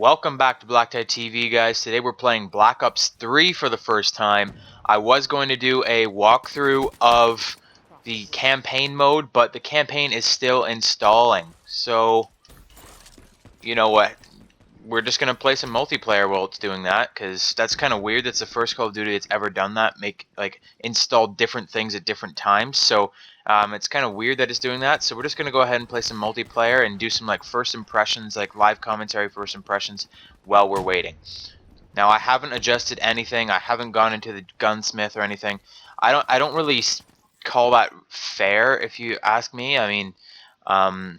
Welcome back to BlackTideTV, guys. Today we're playing Black Ops 3 for the first time. I was going to do a walkthrough of the campaign mode, but the campaign is still installing. So, you know what? We're just going to play some multiplayer while it's doing that, because that's kind of weird. That's the first Call of Duty that's ever done that, install different things at different times. So it's kind of weird that it's doing that. So we're just going to go ahead and play some multiplayer and do some first impressions, live commentary first impressions while we're waiting. Now I haven't adjusted anything. I haven't gone into the gunsmith or anything. I don't really call that fair, if you ask me. I mean, I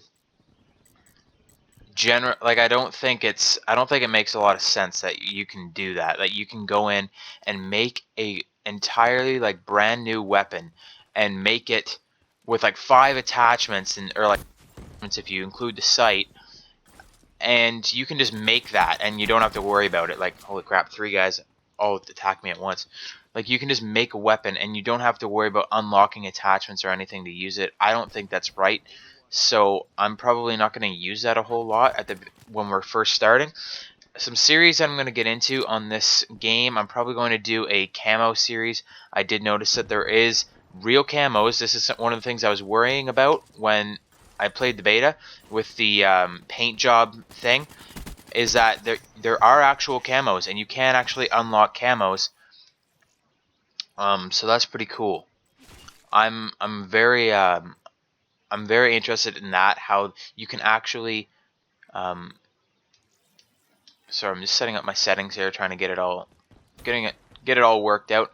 don't think it makes a lot of sense that you can do that. That you can go in and make a entirely brand new weapon and make it with 5 attachments or if you include the sight, and you can just make that and you don't have to worry about it. Holy crap, 3 guys all attack me at once. You can just make a weapon and you don't have to worry about unlocking attachments or anything to use it. I don't think that's right. So I'm probably not going to use that a whole lot when we're first starting. Some series I'm going to get into on this game, I'm probably going to do a camo series. I did notice that there is real camos. This is one of the things I was worrying about when I played the beta with the paint job thing, is that there are actual camos and you can actually unlock camos. So that's pretty cool. I'm very interested in that, how you can actually sorry, I'm just setting up my settings here, trying to get it all worked out.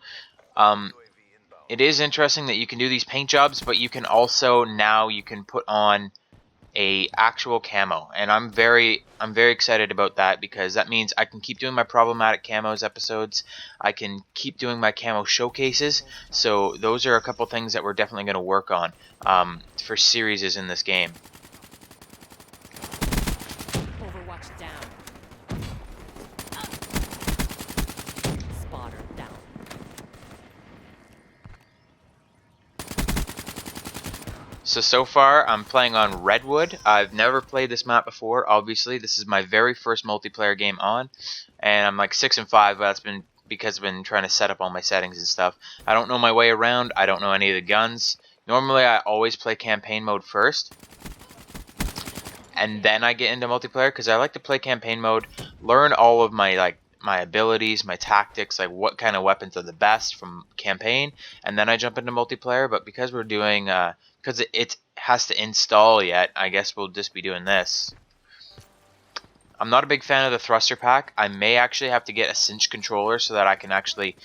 It is interesting that you can do these paint jobs, but you can also you can put on a actual camo, and I'm very excited about that, because that means I can keep doing my problematic camos episodes. I can keep doing my camo showcases. So those are a couple things that we're definitely going to work on for series in this game. Overwatch down. Spotter down. So far I'm playing on Redwood. I've never played this map before. Obviously, this is my very first multiplayer game on, and I'm 6 and 5, but that's been because I've been trying to set up all my settings and stuff. I don't know my way around. I don't know any of the guns. Normally I always play campaign mode first, and then I get into multiplayer, because I like to play campaign mode, learn all of my my abilities, my tactics, what kind of weapons are the best from campaign, and then I jump into multiplayer. But because we're doing because it has to install yet, I guess we'll just be doing this. I'm not a big fan of the thruster pack. I may actually have to get a cinch controller so that I can actually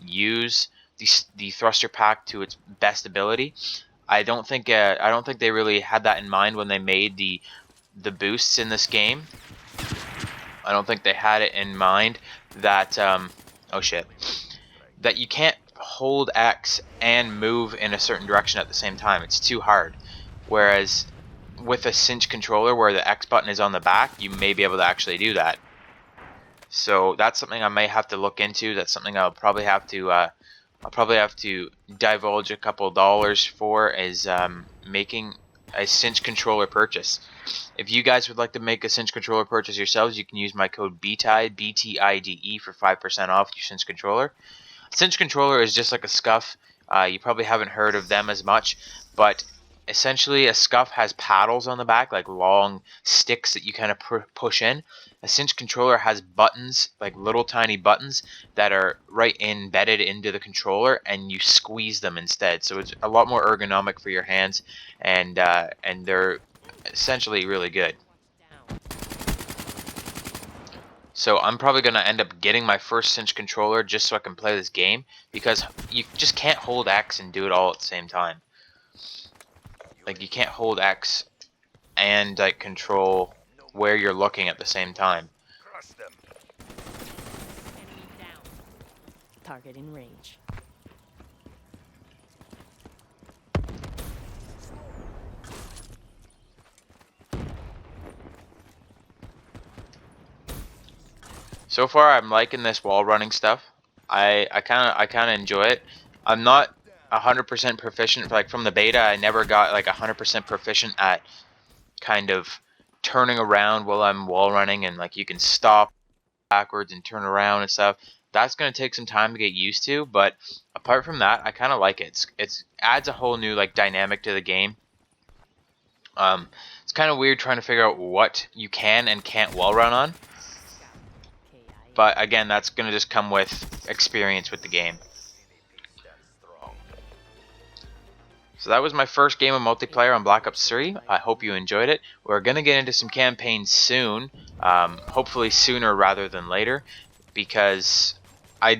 use the thruster pack to its best ability. I don't think they really had that in mind when they made the boosts in this game. I don't think they had it in mind that oh shit, that you can't hold X and move in a certain direction at the same time. It's too hard. Whereas with a cinch controller, where the X button is on the back, you may be able to actually do that. So that's something I may have to look into. That's something I'll probably have to divulge a couple dollars for, is making a cinch controller purchase. If you guys would like to make a cinch controller purchase yourselves, you can use my code BTIDE, BTIDE, for 5% off your cinch controller. Cinch controller is just like a scuff. You probably haven't heard of them as much, but essentially a scuff has paddles on the back, long sticks that you kind of push in. A cinch controller has buttons, little tiny buttons that are right embedded into the controller, and you squeeze them instead. So it's a lot more ergonomic for your hands, and they're essentially really good. So I'm probably going to end up getting my first cinch controller just so I can play this game, because you just can't hold X and do it all at the same time. You can't hold X and control where you're looking at the same time. Enemy down. Target in range. So far, I'm liking this wall running stuff. I kind of enjoy it. I'm not 100% proficient. From the beta, I never got 100% proficient at kind of turning around while I'm wall running, and like you can stop backwards and turn around and stuff. That's going to take some time to get used to, but apart from that, I kind of like it. It's adds a whole new like dynamic to the game. It's kind of weird trying to figure out what you can and can't wall run on, but again, that's going to just come with experience with the game. So that was my first game of multiplayer on Black Ops 3. I hope you enjoyed it. We're going to get into some campaigns soon, hopefully sooner rather than later, because I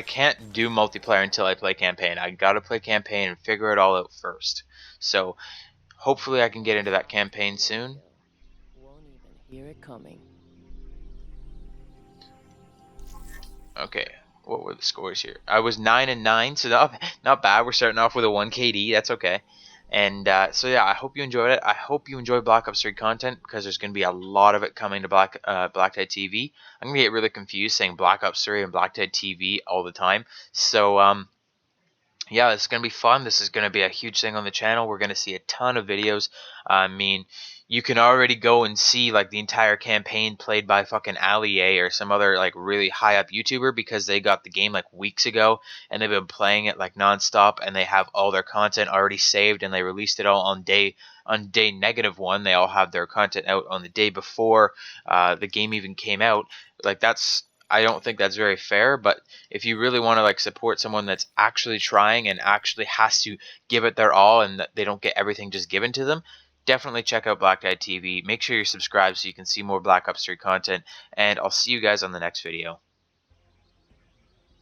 can't do multiplayer until I play campaign. I got to play campaign and figure it all out first. So hopefully I can get into that campaign soon. Won't even hear it coming. Okay, what were the scores here? I was 9-9, so not bad. We're starting off with a 1 KD. That's okay. And so yeah, I hope you enjoyed it. I hope you enjoy Black Ops 3 content, because there's going to be a lot of it coming to BlackTideTV. I'm going to get really confused saying Black Ops 3 and BlackTideTV all the time. So yeah, it's going to be fun. This is going to be a huge thing on the channel. We're going to see a ton of videos. I mean, you can already go and see like the entire campaign played by fucking Ali A or some other like really high up YouTuber, because they got the game like weeks ago and they've been playing it like nonstop, and they have all their content already saved, and they released it all on day -1. They all have their content out on the day before the game even came out. Like I don't think that's very fair, but if you really want to like support someone that's actually trying and actually has to give it their all, and that they don't get everything just given to them, definitely check out BlackTideTV. Make sure you're subscribed so you can see more Black Ops 3 content, and I'll see you guys on the next video.